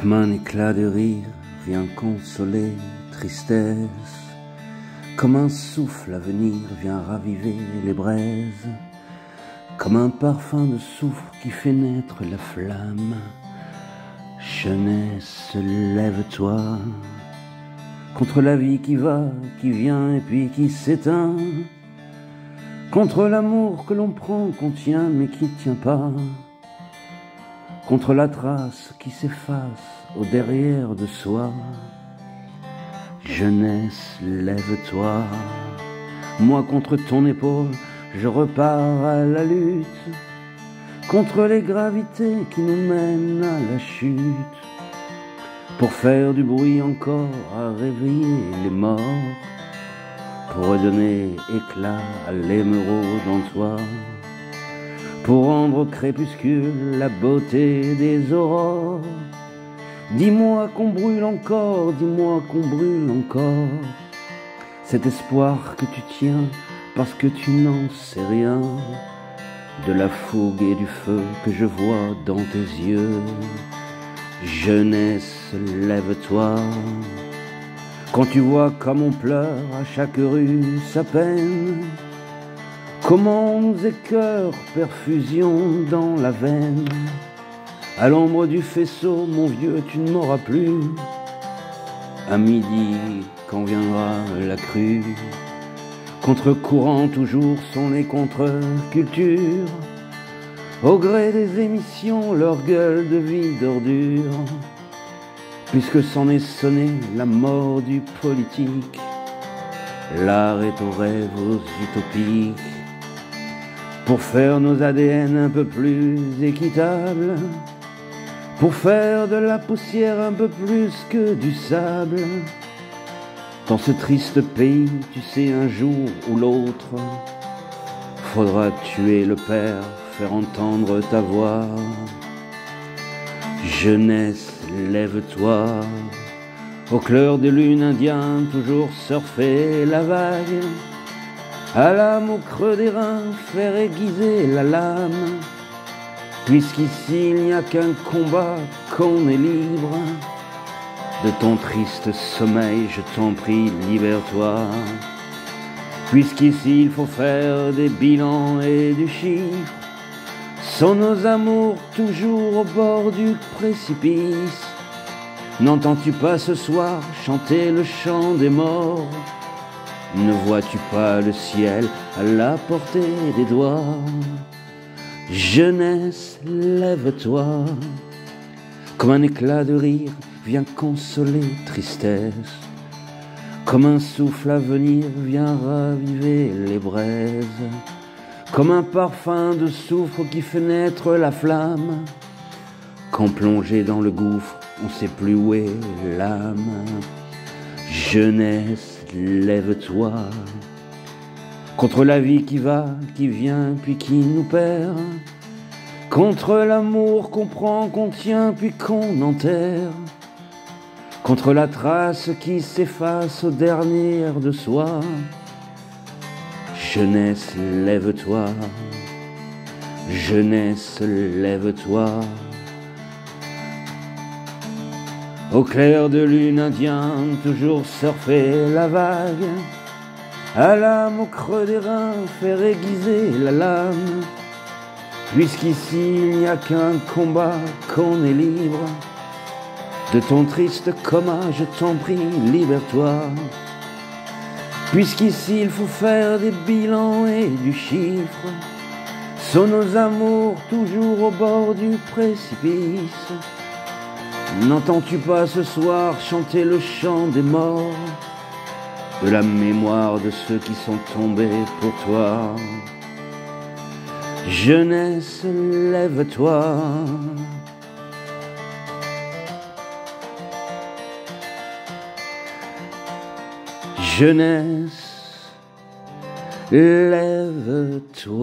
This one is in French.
Comme un éclat de rire vient consoler tristesse, comme un souffle à venir vient raviver les braises, comme un parfum de soufre qui fait naître la flamme. Jeunesse, lève-toi contre la vie qui va, qui vient et puis qui s'éteint, contre l'amour que l'on prend, qu'on tient mais qui ne tient pas, contre la trace qui s'efface au derrière de soi. Jeunesse, lève-toi, moi contre ton épaule, je repars à la lutte, contre les gravités qui nous mènent à la chute, pour faire du bruit encore, à réveiller les morts, pour redonner éclat à l'émeraude en toi, pour rendre au crépuscule la beauté des aurores. Dis-moi qu'on brûle encore, dis-moi qu'on brûle encore, cet espoir que tu tiens parce que tu n'en sais rien, de la fougue et du feu que je vois dans tes yeux. Jeunesse, lève-toi, quand tu vois comme on pleure à chaque rue sa peine, comment on nous écœure, perfusion dans la veine. À l'ombre du faisceau, mon vieux, tu ne m'auras plus. À midi, quand viendra la crue, contre-courant toujours sont les contre-cultures, au gré des émissions, leur gueule de vie d'ordure, puisque s'en est sonné la mort du politique. L'art est aux rêves, aux utopiques, pour faire nos ADN un peu plus équitables, pour faire de la poussière un peu plus que du sable. Dans ce triste pays, tu sais, un jour ou l'autre, faudra tuer le père, faire entendre ta voix. Jeunesse, lève-toi, aux clairs de lune indienne, toujours surfer la vague, à l'âme au creux des reins, faire aiguiser la lame, puisqu'ici il n'y a qu'un combat, qu'on est libre. De ton triste sommeil, je t'en prie, libère-toi, puisqu'ici il faut faire des bilans et du chiffre. Sont nos amours toujours au bord du précipice? N'entends-tu pas ce soir chanter le chant des morts? Ne vois-tu pas le ciel à la portée des doigts? Jeunesse, lève-toi, comme un éclat de rire vient consoler tristesse, comme un souffle à venir vient raviver les braises, comme un parfum de soufre qui fait naître la flamme, quand plongé dans le gouffre, on sait plus où est l'âme. Jeunesse, lève-toi, contre la vie qui va, qui vient, puis qui nous perd, contre l'amour qu'on prend, qu'on tient, puis qu'on enterre, contre la trace qui s'efface au dernier de soi. Jeunesse, lève-toi, jeunesse, lève-toi, au clair de lune indienne, toujours surfer la vague, à l'âme au creux des reins, faire aiguiser la lame, puisqu'ici il n'y a qu'un combat, qu'on est libre. De ton triste coma, je t'en prie, libère-toi, puisqu'ici il faut faire des bilans et du chiffre. Sont nos amours toujours au bord du précipice? N'entends-tu pas ce soir chanter le chant des morts, de la mémoire de ceux qui sont tombés pour toi? Jeunesse, lève-toi, jeunesse, lève-toi.